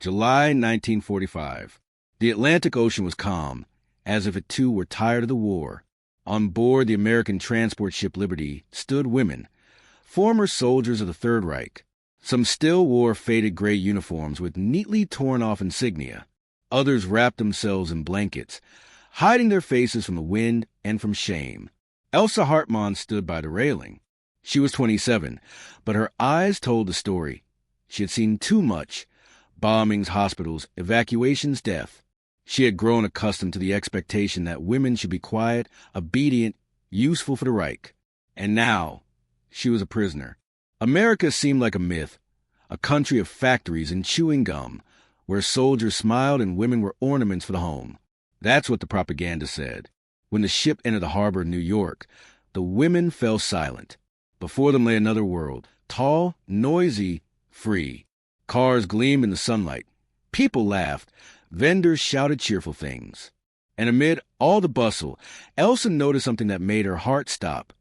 July 1945. The Atlantic Ocean was calm, as if it too were tired of the war. On board the American transport ship Liberty stood women, former soldiers of the Third Reich. Some still wore faded gray uniforms with neatly torn-off insignia. Others wrapped themselves in blankets, hiding their faces from the wind and from shame. Elsa Hartmann stood by the railing. She was 27, but her eyes told the story. She had seen too much: bombings, hospitals, evacuations, death. She had grown accustomed to the expectation that women should be quiet, obedient, useful for the Reich. And now, she was a prisoner. America seemed like a myth, a country of factories and chewing gum, where soldiers smiled and women were ornaments for the home. That's what the propaganda said. When the ship entered the harbor of New York, the women fell silent. Before them lay another world, tall, noisy, free. Cars gleamed in the sunlight. People laughed. Vendors shouted cheerful things. And amid all the bustle, Elsa noticed something that made her heart stop.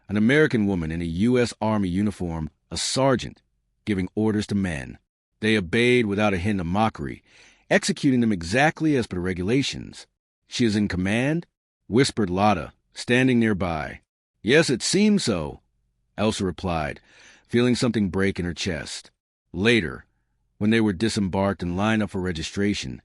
An American woman in a U.S. Army uniform, a sergeant, giving orders to men. They obeyed without a hint of mockery, executing them exactly as per the regulations. "She is in command?" whispered Lotta, standing nearby. "Yes, it seems so," Elsa replied, feeling something break in her chest. Later, when they were disembarked and lined up for registration,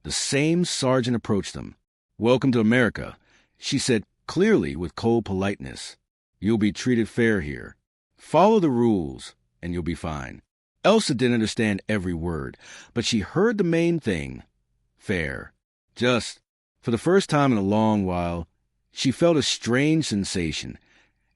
the same sergeant approached them. "Welcome to America," she said clearly with cold politeness. "You'll be treated fair here. Follow the rules, and you'll be fine." Elsa didn't understand every word, but she heard the main thing: fair. Just, for the first time in a long while, she felt a strange sensation,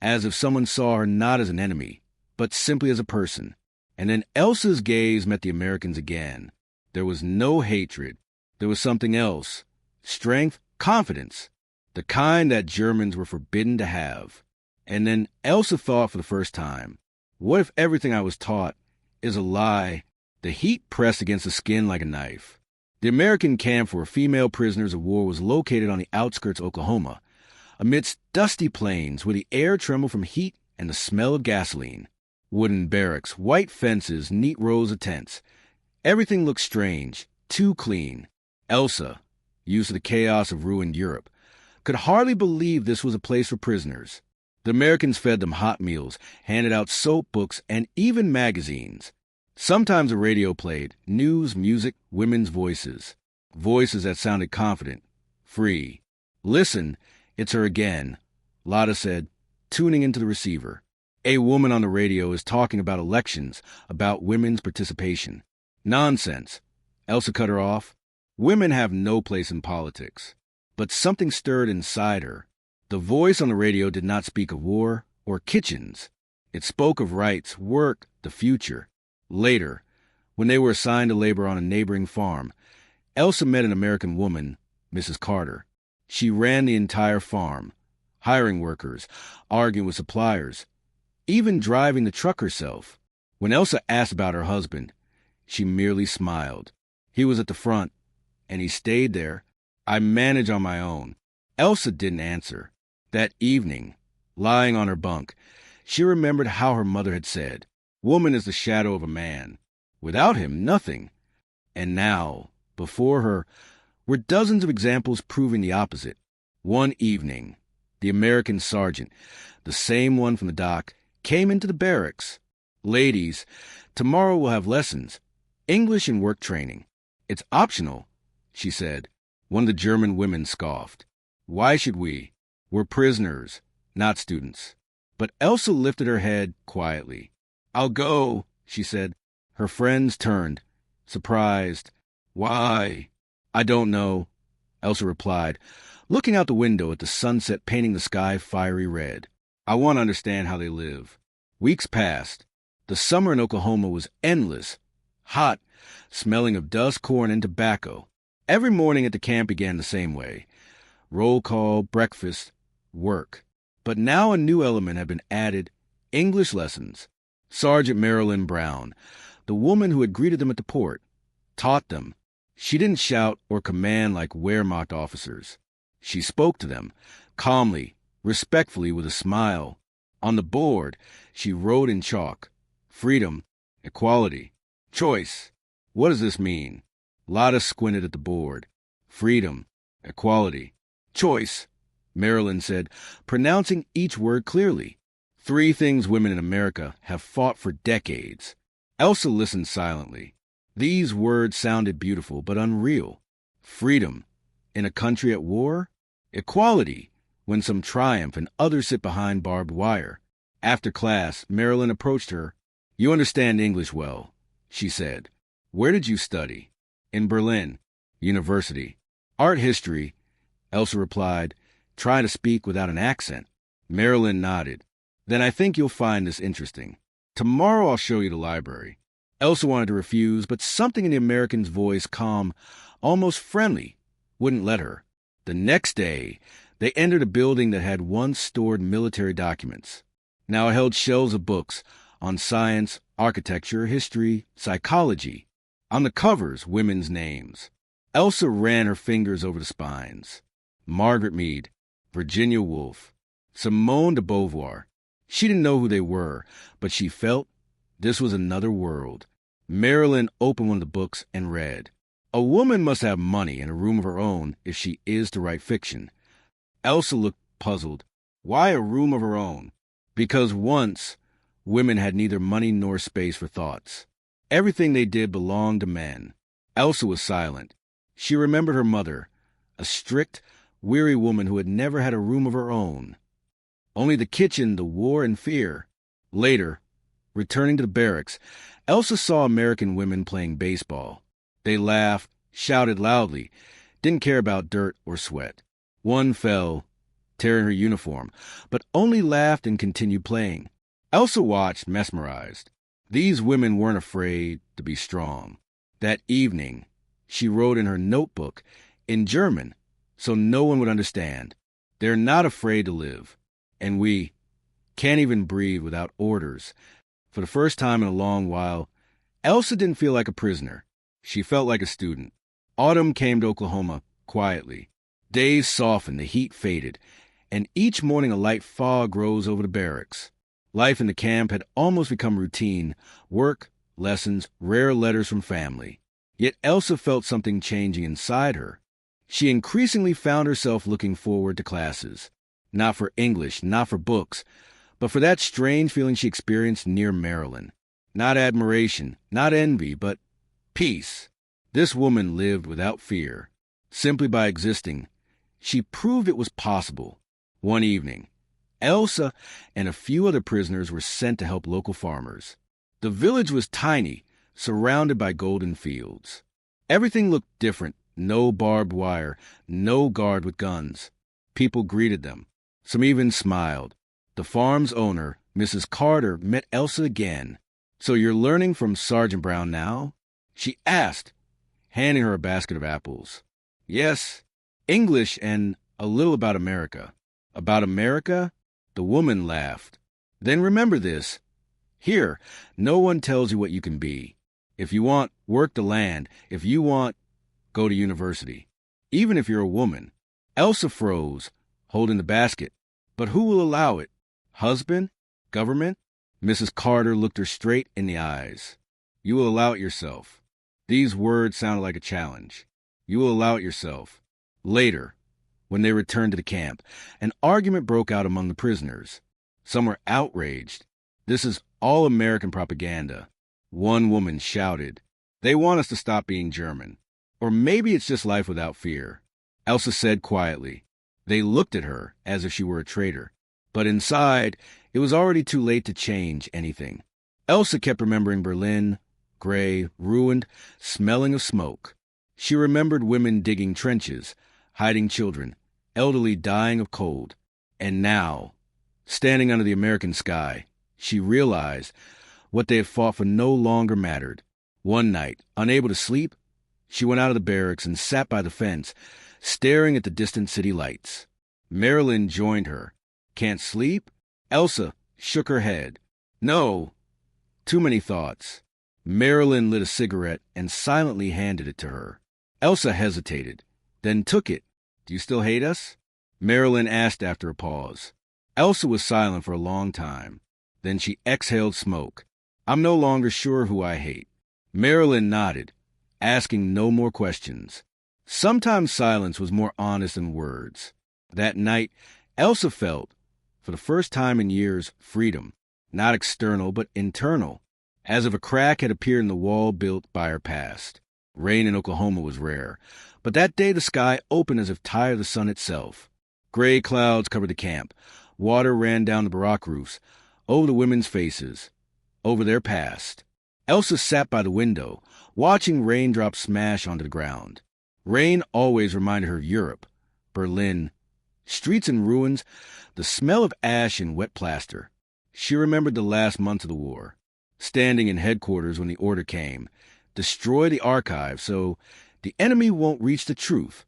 as if someone saw her not as an enemy, but simply as a person. And then Elsa's gaze met the Americans again. There was no hatred. There was something else. Strength, confidence. The kind that Germans were forbidden to have. And then Elsa thought for the first time, what if everything I was taught is a lie? The heat pressed against the skin like a knife. The American camp for female prisoners of war was located on the outskirts of Oklahoma, amidst dusty plains where the air trembled from heat and the smell of gasoline. Wooden barracks, white fences, neat rows of tents. Everything looked strange, too clean. Elsa, used to the chaos of ruined Europe, could hardly believe this was a place for prisoners. The Americans fed them hot meals, handed out soap books, and even magazines. Sometimes a radio played news, music, women's voices. Voices that sounded confident, free. "Listen, it's her again," Lotta said, tuning into the receiver. "A woman on the radio is talking about elections, about women's participation." "Nonsense," Elsa cut her off. "Women have no place in politics." But something stirred inside her. The voice on the radio did not speak of war or kitchens. It spoke of rights, work, the future. Later, when they were assigned to labor on a neighboring farm, Elsa met an American woman, Mrs. Carter. She ran the entire farm, hiring workers, arguing with suppliers, even driving the truck herself. When Elsa asked about her husband, she merely smiled. He was at the front, and he stayed there. "I manage on my own." Elsa didn't answer. That evening, lying on her bunk, she remembered how her mother had said, "Woman is the shadow of a man. Without him, nothing." And now, before her, were dozens of examples proving the opposite. One evening, the American sergeant, the same one from the dock, came into the barracks. "Ladies, tomorrow we'll have lessons. English and work training. It's optional," she said. One of the German women scoffed. "Why should we? We're prisoners, not students." But Elsa lifted her head quietly. "I'll go," she said. Her friends turned, surprised. "Why?" "I don't know," Elsa replied, looking out the window at the sunset painting the sky fiery red. "I want to understand how they live." Weeks passed. The summer in Oklahoma was endless, hot, smelling of dust, corn, and tobacco. Every morning at the camp began the same way. Roll call, breakfast, work. But now a new element had been added: English lessons. Sergeant Marilyn Brown, the woman who had greeted them at the port, taught them. She didn't shout or command like Wehrmacht officers. She spoke to them, calmly, respectfully, with a smile. On the board, she wrote in chalk: freedom, equality, choice. What does this mean? Lotta squinted at the board. Freedom, equality, choice, Marilyn said, pronouncing each word clearly. 3 things women in America have fought for decades. Elsa listened silently. These words sounded beautiful but unreal. Freedom, in a country at war. Equality, when some triumph and others sit behind barbed wire. After class, Marilyn approached her. You understand English well, she said. Where did you study? In Berlin. University. Art history, Elsa replied, trying to speak without an accent. Marilyn nodded. Then I think you'll find this interesting. Tomorrow I'll show you the library. Elsa wanted to refuse, but something in the American's voice, calm, almost friendly, wouldn't let her. The next day, they entered a building that had once stored military documents. Now it held shelves of books on science, architecture, history, psychology. On the covers, women's names. Elsa ran her fingers over the spines. Margaret Mead, Virginia Woolf, Simone de Beauvoir. She didn't know who they were, but she felt this was another world. Marilyn opened one of the books and read. A woman must have money and a room of her own if she is to write fiction. Elsa looked puzzled. Why a room of her own? Because once, women had neither money nor space for thoughts. Everything they did belonged to men. Elsa was silent. She remembered her mother, a strict, weary woman who had never had a room of her own. Only the kitchen, the war, and fear. Later, returning to the barracks, Elsa saw American women playing baseball. They laughed, shouted loudly, didn't care about dirt or sweat. One fell, tearing her uniform, but only laughed and continued playing. Elsa watched, mesmerized. These women weren't afraid to be strong. That evening, she wrote in her notebook, in German, so no one would understand. They're not afraid to live. And we can't even breathe without orders. For the first time in a long while, Elsa didn't feel like a prisoner. She felt like a student. Autumn came to Oklahoma quietly. Days softened, the heat faded, and each morning a light fog rose over the barracks. Life in the camp had almost become routine, work, lessons, rare letters from family. Yet Elsa felt something changing inside her. She increasingly found herself looking forward to classes. Not for English, not for books, but for that strange feeling she experienced near Marilyn. Not admiration, not envy, but peace. This woman lived without fear. Simply by existing, she proved it was possible. One evening, Elsa and a few other prisoners were sent to help local farmers. The village was tiny, surrounded by golden fields. Everything looked different. No barbed wire, no guard with guns. People greeted them. Some even smiled. The farm's owner, Mrs. Carter, met Elsa again. So you're learning from Sergeant Brown now? She asked, handing her a basket of apples. Yes, English and a little about America. About America? The woman laughed. Then remember this. Here, no one tells you what you can be. If you want, work the land. If you want, go to university. Even if you're a woman. Elsa froze, holding the basket. But who will allow it? Husband? Government? Mrs. Carter looked her straight in the eyes. You will allow it yourself. These words sounded like a challenge. You will allow it yourself. Later, when they returned to the camp, an argument broke out among the prisoners. Some were outraged. This is all American propaganda. One woman shouted, They want us to stop being German. Or maybe it's just life without fear. Elsa said quietly. They looked at her as if she were a traitor. But inside, it was already too late to change anything. Elsa kept remembering Berlin, gray, ruined, smelling of smoke. She remembered women digging trenches, hiding children, elderly dying of cold. And now, standing under the American sky, she realized what they had fought for no longer mattered. One night, unable to sleep, she went out of the barracks and sat by the fence, staring at the distant city lights. Marilyn joined her. Can't sleep? Elsa shook her head. No, too many thoughts. Marilyn lit a cigarette and silently handed it to her. Elsa hesitated, then took it. Do you still hate us? Marilyn asked after a pause. Elsa was silent for a long time. Then she exhaled smoke. I'm no longer sure who I hate. Marilyn nodded. asking no more questions. Sometimes silence was more honest than words. That night, Elsa felt, for the first time in years, freedom, not external but internal, as if a crack had appeared in the wall built by her past. Rain in Oklahoma was rare, but that day the sky opened as if tired of the sun itself. Gray clouds covered the camp. Water ran down the barack roofs, over the women's faces, over their past. Elsa sat by the window, watching raindrops smash onto the ground. Rain always reminded her of Europe, Berlin, streets in ruins, the smell of ash and wet plaster. She remembered the last months of the war, standing in headquarters when the order came, destroy the archive so the enemy won't reach the truth.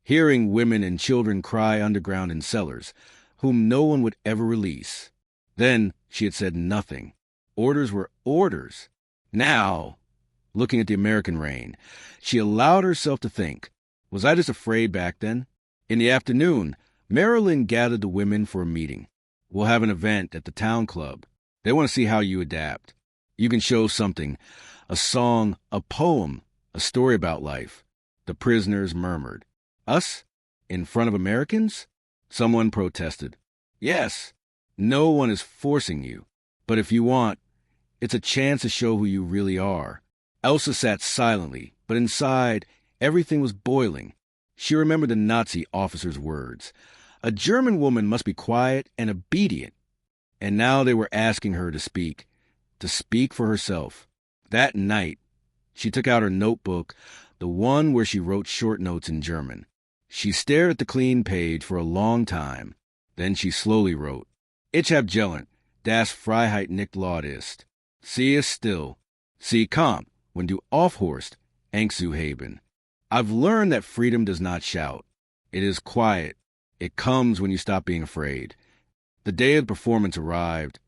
Hearing women and children cry underground in cellars, whom no one would ever release. Then she had said nothing. Orders were orders. Now, looking at the American rain, she allowed herself to think, was I just afraid back then? In the afternoon, Marilyn gathered the women for a meeting. We'll have an event at the town club. They want to see how you adapt. You can show something, a song, a poem, a story about life. The prisoners murmured. Us? In front of Americans? Someone protested. Yes, no one is forcing you. But if you want, it's a chance to show who you really are. Elsa sat silently, but inside, everything was boiling. She remembered the Nazi officer's words. A German woman must be quiet and obedient. And now they were asking her to speak for herself. That night, she took out her notebook, the one where she wrote short notes in German. She stared at the clean page for a long time. Then she slowly wrote, Ich hab gelernt, das Freiheit nicht laut ist. Sie ist still. Sie kommt, when du aufhörst, Angst zu haben. I've learned that freedom does not shout. It is quiet. It comes when you stop being afraid. The day of the performance arrived,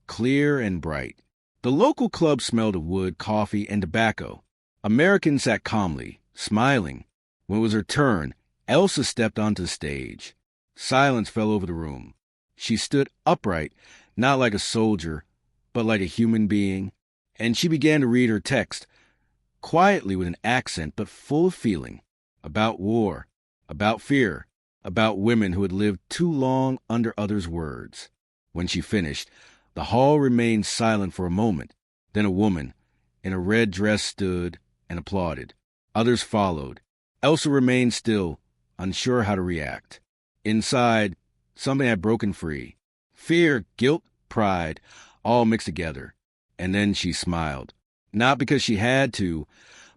clear and bright. The local club smelled of wood, coffee, and tobacco. Americans sat calmly, smiling. When it was her turn, Elsa stepped onto the stage. Silence fell over the room. She stood upright, not like a soldier, but like a human being, and she began to read her text, quietly with an accent but full of feeling, about war, about fear, about women who had lived too long under others' words. When she finished, the hall remained silent for a moment. Then a woman in a red dress stood and applauded. Others followed. Elsa remained still, unsure how to react. Inside, something had broken free. Fear, guilt, pride, all mixed together. And then she smiled. Not because she had to,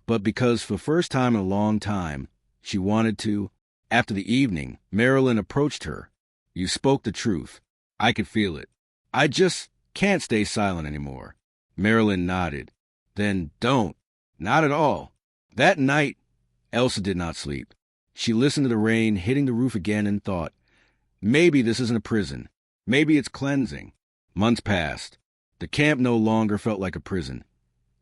but because for the first time in a long time, she wanted to. After the evening, Marilyn approached her. You spoke the truth. I could feel it. I just can't stay silent anymore. Marilyn nodded. Then don't. Not at all. That night, Elsa did not sleep. She listened to the rain hitting the roof again and thought, maybe this isn't a prison. Maybe it's cleansing. Months passed. The camp no longer felt like a prison.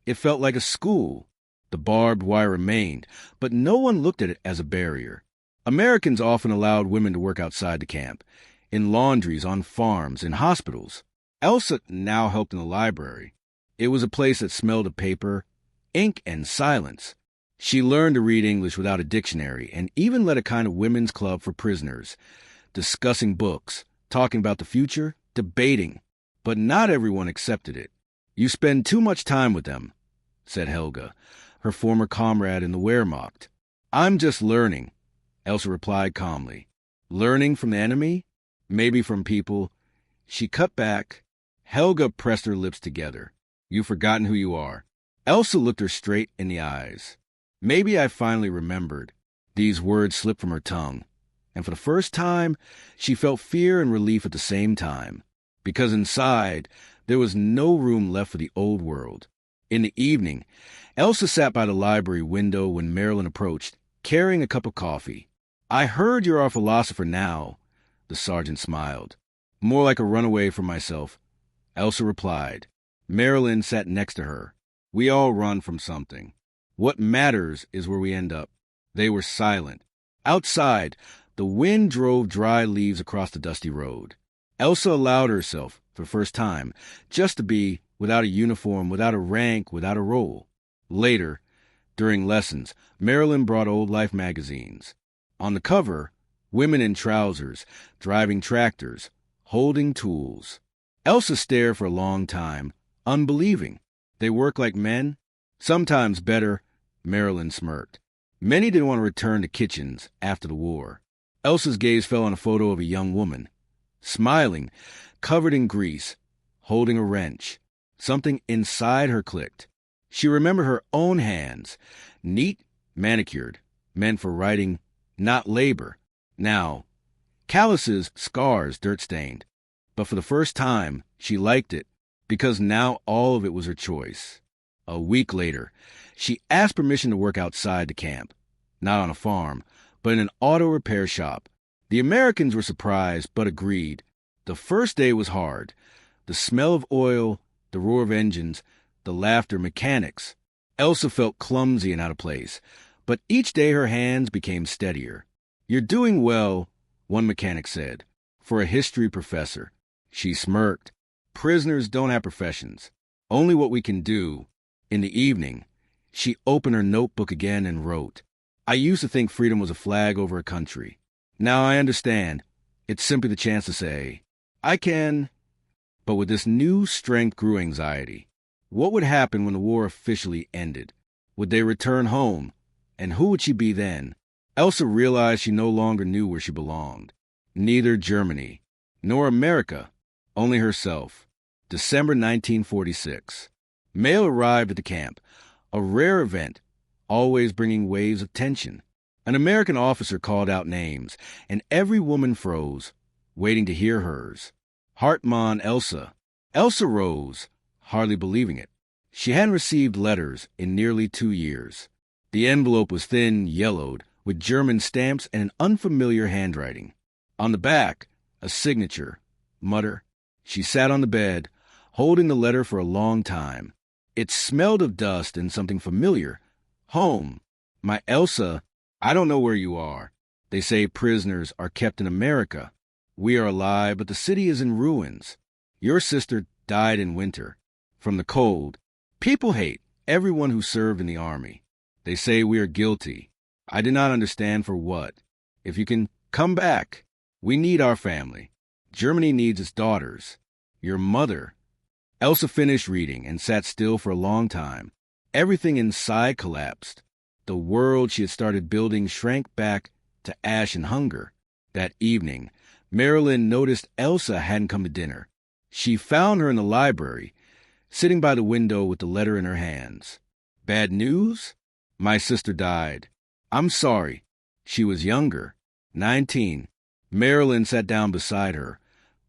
It felt like a school. The barbed wire remained, but no one looked at it as a barrier. Americans often allowed women to work outside the camp, in laundries, on farms, in hospitals. Elsa now helped in the library. It was a place that smelled of paper, ink, and silence. She learned to read English without a dictionary and even led a kind of women's club for prisoners, discussing books, talking about the future, debating. But not everyone accepted it. You spend too much time with them, said Helga, her former comrade in the Wehrmacht. I'm just learning, Elsa replied calmly. Learning from the enemy? Maybe from people. She cut back. Helga pressed her lips together. You've forgotten who you are. Elsa looked her straight in the eyes. Maybe I finally remembered. These words slipped from her tongue. And for the first time, she felt fear and relief at the same time. Because inside, there was no room left for the old world. In the evening, Elsa sat by the library window when Marilyn approached, carrying a cup of coffee. I heard you're our philosopher now, the sergeant smiled. More like a runaway from myself, Elsa replied. Marilyn sat next to her. We all run from something. What matters is where we end up. They were silent. Outside, the wind drove dry leaves across the dusty road. Elsa allowed herself, for the first time, just to be, without a uniform, without a rank, without a role. Later, During lessons, Marilyn brought old Life magazines. On the cover, women in trousers, driving tractors, holding tools. Elsa stared for a long time, unbelieving. They work like men? Sometimes better, Marilyn smirked. Many didn't want to return to kitchens after the war. Elsa's gaze fell on a photo of a young woman, smiling, covered in grease, holding a wrench. Something inside her clicked. She remembered her own hands, neat, manicured, meant for writing, not labor. Now, calluses, scars, dirt-stained. But for the first time, she liked it, because now all of it was her choice. A week later, she asked permission to work outside the camp, not on a farm, but in an auto repair shop. The Americans were surprised, but agreed. The first day was hard. The smell of oil, the roar of engines, the laughter, mechanics. Elsa felt clumsy and out of place, but each day her hands became steadier. "You're doing well," one mechanic said, "for a history professor." She smirked. "Prisoners don't have professions, only what we can do." In the evening, she opened her notebook again and wrote, "I used to think freedom was a flag over a country. Now I understand. It's simply the chance to say, I can." But with this new strength grew anxiety. What would happen when the war officially ended? Would they return home? And who would she be then? Elsa realized she no longer knew where she belonged. Neither Germany, nor America, only herself. December 1946. Mail arrived at the camp, a rare event, always bringing waves of tension. An American officer called out names, and every woman froze, waiting to hear hers. Hartmann Elsa. Elsa rose, hardly believing it. She hadn't received letters in nearly 2 years. The envelope was thin, yellowed, with German stamps and an unfamiliar handwriting. On the back, a signature, mutter. She sat on the bed, holding the letter for a long time. It smelled of dust and something familiar. Home. My Elsa, I don't know where you are. They say prisoners are kept in America. We are alive, but the city is in ruins. Your sister died in winter. From the cold. People hate everyone who served in the army. They say we are guilty. I do not understand for what. If you can come back. We need our family. Germany needs its daughters. Your mother. Elsa finished reading and sat still for a long time. Everything inside collapsed. The world she had started building shrank back to ash and hunger. That evening, Marilyn noticed Elsa hadn't come to dinner. She found her in the library, sitting by the window with the letter in her hands. "Bad news? My sister died. I'm sorry. She was younger, 19. Marilyn sat down beside her,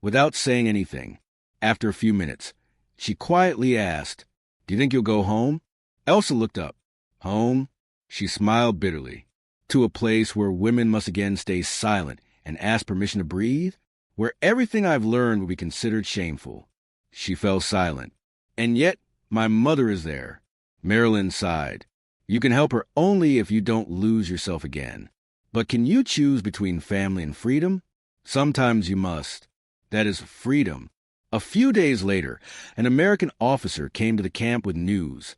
without saying anything. After a few minutes, she quietly asked, "Do you think you'll go home?" Elsa looked up. Home? She smiled bitterly. To a place where women must again stay silent and ask permission to breathe? Where everything I've learned will be considered shameful. She fell silent. And yet, my mother is there. Marilyn sighed. You can help her only if you don't lose yourself again. But can you choose between family and freedom? Sometimes you must. That is freedom. A few days later, an American officer came to the camp with news.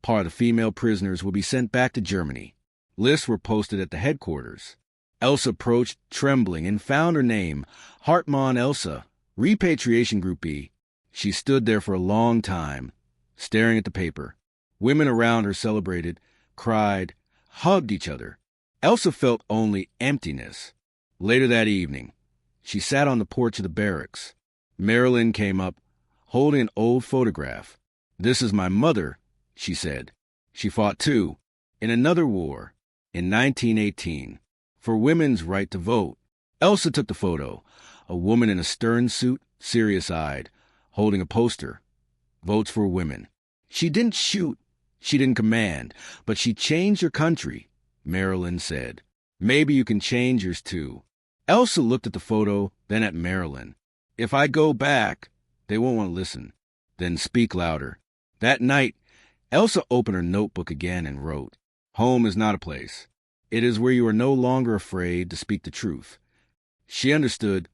Part of the female prisoners will be sent back to Germany. Lists were posted at the headquarters. Elsa approached, trembling, and found her name, Hartmann Elsa, Repatriation Group B. She stood there for a long time, staring at the paper. Women around her celebrated, cried, hugged each other. Elsa felt only emptiness. Later that evening, she sat on the porch of the barracks. Marilyn came up, holding an old photograph. "This is my mother," she said. She fought too, in another war, in 1918, for women's right to vote. Elsa took the photo, a woman in a stern suit, serious-eyed, holding a poster. Votes for women. She didn't shoot, she didn't command, but she changed her country, Marilyn said. Maybe you can change yours too. Elsa looked at the photo, then at Marilyn. If I go back, they won't want to listen. Then speak louder. That night, Elsa opened her notebook again and wrote, "Home is not a place. It is where you are no longer afraid to speak the truth." She understood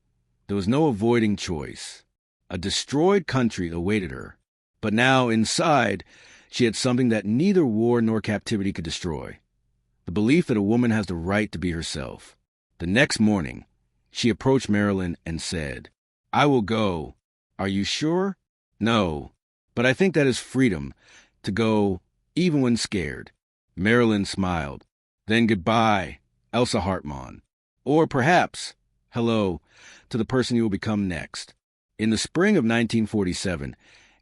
there was no avoiding choice. A destroyed country awaited her. But now, inside, She had something that neither war nor captivity could destroy: the belief that a woman has the right to be herself. The next morning, she approached Marilyn and said, "I will go. Are you sure?" "No, but I think that is freedom, to go even when scared." Marilyn smiled. "Then goodbye, Elsa Hartmann. Or perhaps, hello, to the person you will become next." In the spring of 1947,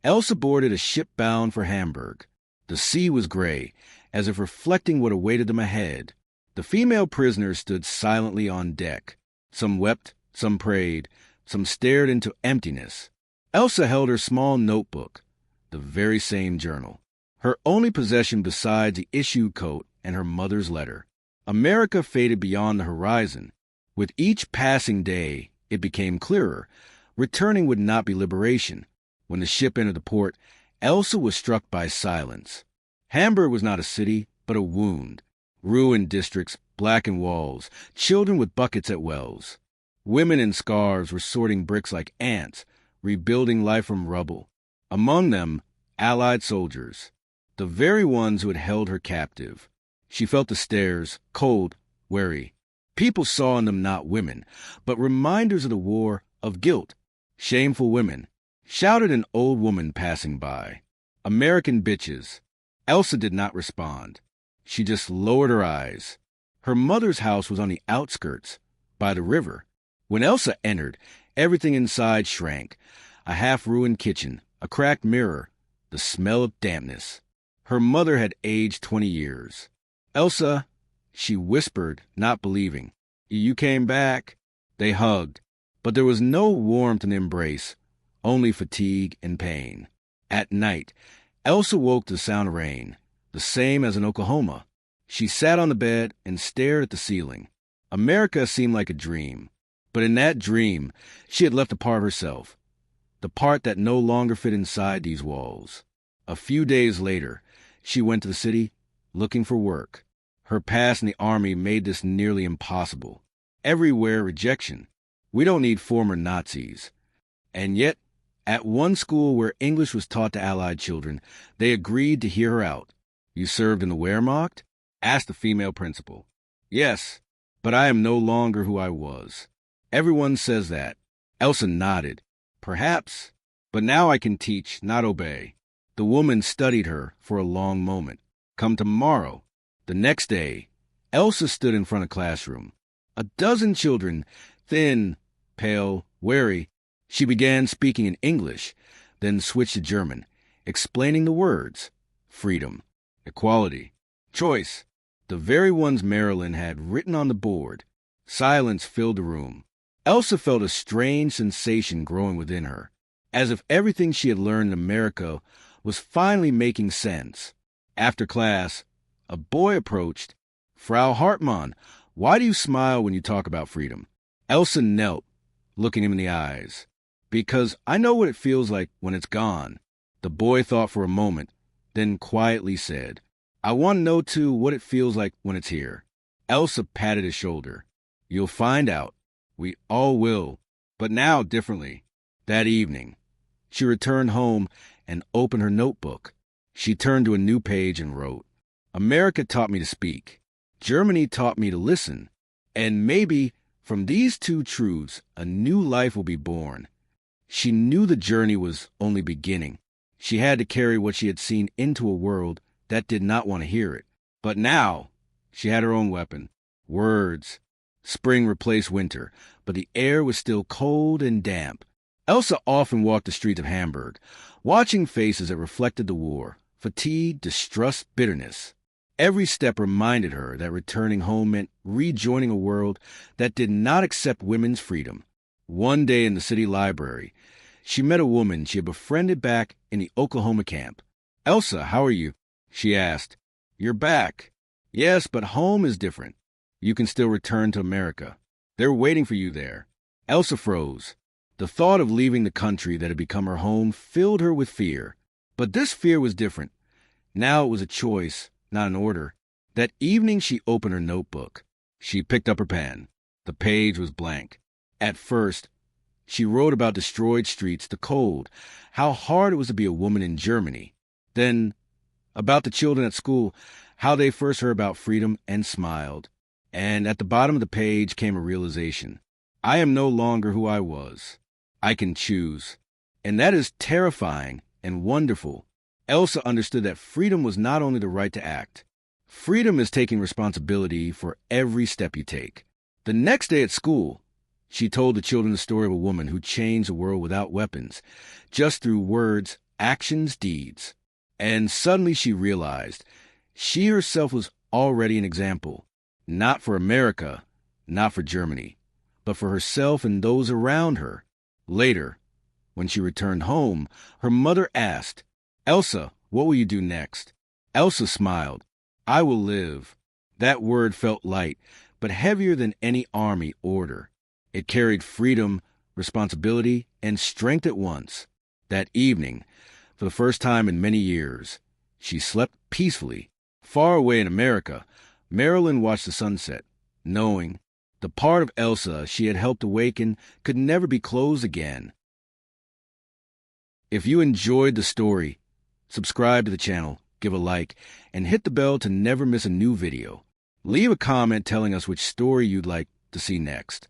Elsa boarded a ship bound for Hamburg. The sea was gray, as if reflecting what awaited them ahead. The female prisoners stood silently on deck. Some wept, some prayed, some stared into emptiness. Elsa held her small notebook, the very same journal, her only possession besides the issue coat and her mother's letter. America faded beyond the horizon. With each passing day, it became clearer. Returning would not be liberation. When the ship entered the port, Elsa was struck by silence. Hamburg was not a city, but a wound. Ruined districts, blackened walls, children with buckets at wells. Women in scarves were sorting bricks like ants, rebuilding life from rubble. Among them, Allied soldiers, the very ones who had held her captive. She felt the stares, cold, wary. People saw in them not women, but reminders of the war, of guilt. "Shameful women," shouted an old woman passing by. "American bitches." Elsa did not respond. She just lowered her eyes. Her mother's house was on the outskirts, by the river. When Elsa entered, everything inside shrank. A half-ruined kitchen, a cracked mirror, the smell of dampness. Her mother had aged 20 years. "Elsa," she whispered, not believing. "You came back." They hugged, but there was no warmth in the embrace, only fatigue and pain. At night, Elsa woke to the sound of rain, the same as in Oklahoma. She sat on the bed and stared at the ceiling. America seemed like a dream, but in that dream, she had left a part of herself, the part that no longer fit inside these walls. A few days later, she went to the city looking for work. Her past in the army made this nearly impossible. Everywhere rejection. "We don't need former Nazis." And yet, at one school where English was taught to Allied children, they agreed to hear her out. "You served in the Wehrmacht?" asked the female principal. "Yes, but I am no longer who I was." "Everyone says that." Elsa nodded. "Perhaps, but now I can teach, not obey." The woman studied her for a long moment. "Come tomorrow." The next day, Elsa stood in front of the classroom. A dozen children, thin, pale, wary. She began speaking in English, then switched to German, explaining the words: freedom, equality, choice, the very ones Marilyn had written on the board. Silence filled the room. Elsa felt a strange sensation growing within her, as if everything she had learned in America was finally making sense. After class, a boy approached. "Frau Hartmann, why do you smile when you talk about freedom?" Elsa knelt, looking him in the eyes. "Because I know what it feels like when it's gone." The boy thought for a moment, then quietly said, "I want to know, too, what it feels like when it's here." Elsa patted his shoulder. "You'll find out. We all will, but now differently." That evening, she returned home and opened her notebook. She turned to a new page and wrote, "America taught me to speak. Germany taught me to listen. And maybe from these two truths, a new life will be born." She knew the journey was only beginning. She had to carry what she had seen into a world that did not want to hear it. But now, she had her own weapon: words. Spring replaced winter, but the air was still cold and damp. Elsa often walked the streets of Hamburg, watching faces that reflected the war: fatigue, distrust, bitterness. Every step reminded her that returning home meant rejoining a world that did not accept women's freedom. One day in the city library, she met a woman she had befriended back in the Oklahoma camp. "Elsa, how are you?" she asked. "You're back." "Yes, but home is different. You can still return to America. They're waiting for you there." Elsa froze. The thought of leaving the country that had become her home filled her with fear. But this fear was different. Now it was a choice, not an order. That evening she opened her notebook. She picked up her pen. The page was blank. At first, she wrote about destroyed streets, the cold, how hard it was to be a woman in Germany. Then, about the children at school, how they first heard about freedom and smiled. And at the bottom of the page came a realization. I am no longer who I was. I can choose. And that is terrifying and wonderful. Elsa understood that freedom was not only the right to act. Freedom is taking responsibility for every step you take. The next day at school, she told the children the story of a woman who changed the world without weapons, just through words, actions, deeds. And suddenly she realized she herself was already an example, not for America, not for Germany, but for herself and those around her. Later, when she returned home, her mother asked, "Elsa, what will you do next?" Elsa smiled. "I will live." That word felt light, but heavier than any army order. It carried freedom, responsibility, and strength at once. That evening, for the first time in many years, she slept peacefully. Far away in America, Marilyn watched the sunset, knowing the part of Elsa she had helped awaken could never be closed again. If you enjoyed the story, subscribe to the channel, give a like, and hit the bell to never miss a new video. Leave a comment telling us which story you'd like to see next.